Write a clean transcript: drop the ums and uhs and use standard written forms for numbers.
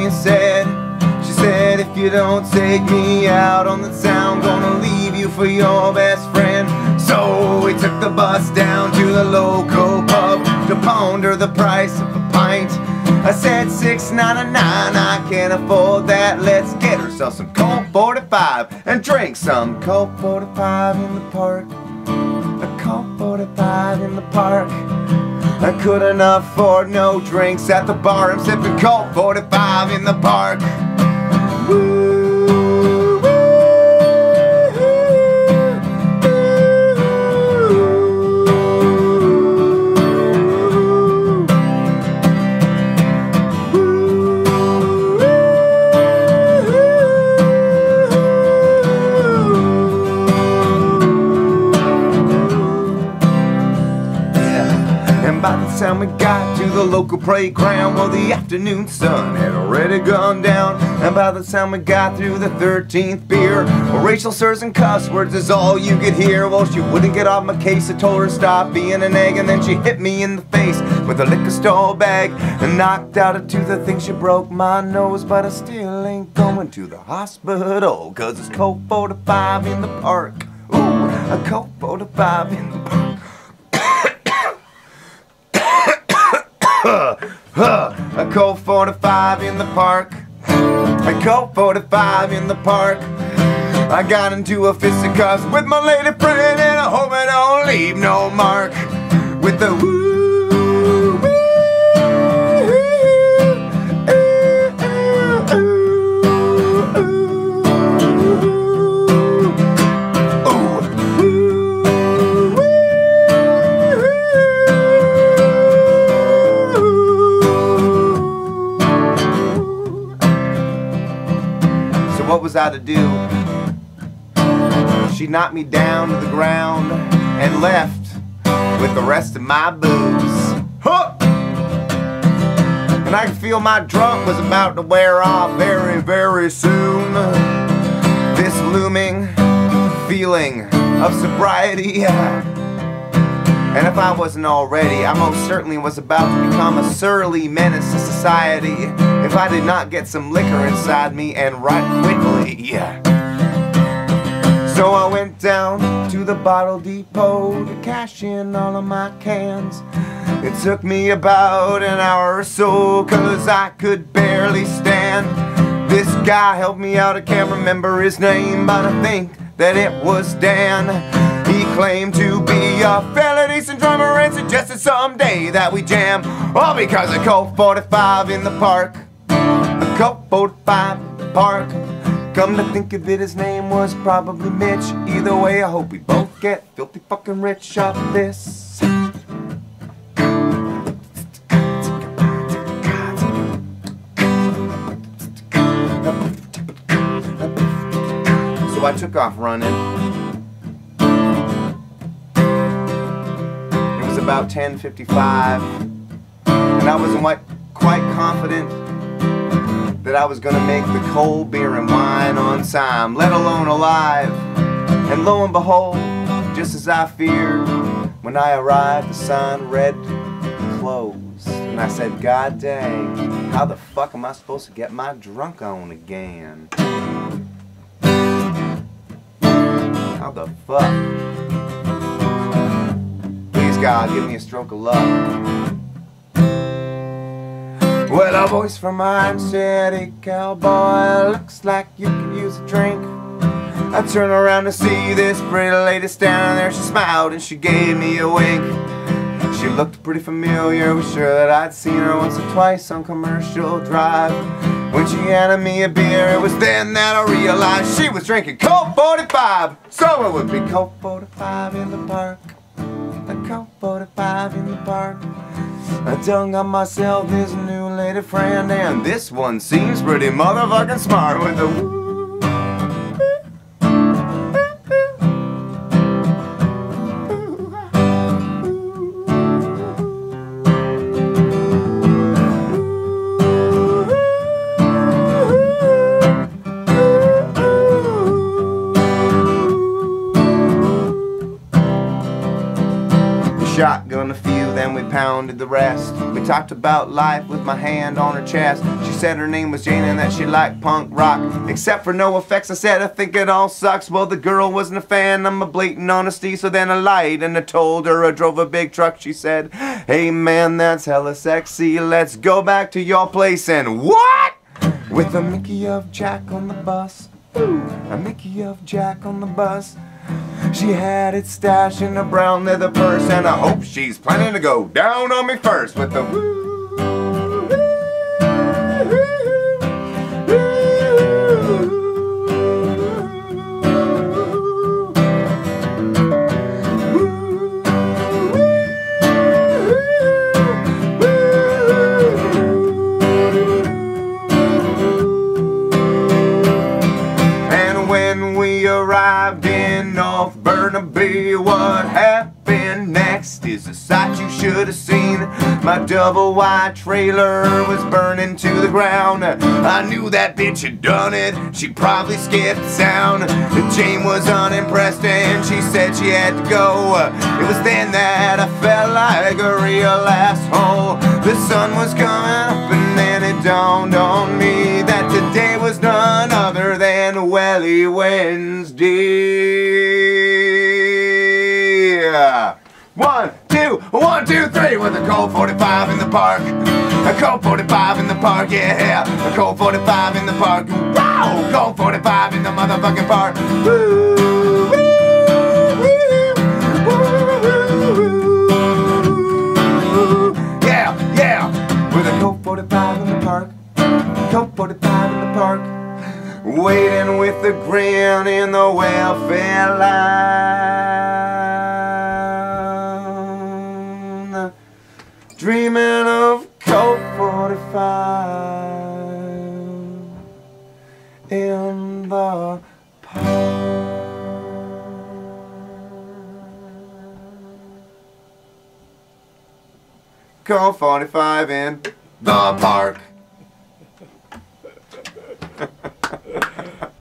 and said, she said, if you don't take me out on the town, gonna leave you for your best friend. So we took the bus down to the local pub to ponder the price of a pint. I said $6.99, I can't afford that. Let's get ourselves some Colt 45 and drink some Colt 45 in the park. A Colt 45 in the park. I couldn't afford no drinks at the bar. I'm sipping Colt 45 in the park. Woo. By the time we got to the local playground, well, the afternoon sun had already gone down. And by the time we got through the 13th beer, well, racial slurs and cuss words is all you could hear. Well, she wouldn't get off my case. I told her to stop being an egg, and then she hit me in the face with a liquor store bag and knocked out a tooth. I think she broke my nose, but I still ain't going to the hospital, 'cause it's Colt 45 in the park. Ooh, a Colt 45 in the park. A Colt 45 in the park. A Colt 45 in the park. I got into a fisticuffs with my lady friend, and I hope I don't leave no mark. With the woo, woo, what was I to do? She knocked me down to the ground and left with the rest of my booze. Huh! And I could feel my drunk was about to wear off very, very soon. This looming feeling of sobriety. And if I wasn't already, I most certainly was about to become a surly menace to society if I did not get some liquor inside me, and right quickly. So I went down to the bottle depot to cash in all of my cans. It took me about an hour or so, 'cause I could barely stand. This guy helped me out, I can't remember his name, but I think that it was Dan. He claimed to be a fairly decent drummer and suggested someday that we jam. All because of Colt 45 in the park. A Colt 45 in the park. Come to think of it, his name was probably Mitch. Either way, I hope we both get filthy fucking rich off this. So I took off running. About 10:55, and I wasn't quite confident that I was gonna make the cold beer and wine on time, let alone alive. And lo and behold, just as I feared, when I arrived, the sign read closed. And I said, God dang, how the fuck am I supposed to get my drunk on again? How the fuck? God, give me a stroke of luck. Well, a voice from mine said, hey cowboy, looks like you could use a drink. I turned around to see this pretty lady standing there. She smiled and she gave me a wink. She looked pretty familiar, was sure that I'd seen her once or twice on Commercial Drive. When she handed me a beer, it was then that I realized she was drinking Colt 45. So it would be Colt 45 in the park. A Colt 45 in the park. I done got myself this new lady friend, and this one seems pretty motherfucking smart with the woo. Shotgun a few, then then we pounded the rest. We talked about life with my hand on her chest. She said her name was Jane and that she liked punk rock, except for no effects. I said I think it all sucks. Well, the girl wasn't a fan of my blatant honesty, so then I lied and I told her I drove a big truck. She said, hey man, that's hella sexy, let's go back to your place. And what? With a Mickey of Jack on the bus. Ooh, a Mickey of Jack on the bus. She had it stashed in a brown leather purse, and I hope she's planning to go down on me first with the woo. Arrived in North Burnaby, what happened next is a sight you should have seen. My double wide trailer was burning to the ground. I knew that bitch had done it, she probably skipped sound. Jane was unimpressed and she said she had to go. It was then that I felt like a real asshole. The sun was coming up and then it dawned on me that today was none other than Welly Wednesday. 1, 2, 1, 2, 3 with a Colt 45 in the park. A Colt 45 in the park, yeah. A Colt 45 in the park. Wow! Colt 45 in the motherfucking park. Woo, woo, woo, woo. Yeah, yeah. With a Colt 45 in the park. Colt 45 in the park. Waiting with a grin in the welfare line, dreaming of Colt 45 in the park. Colt 45 in the park.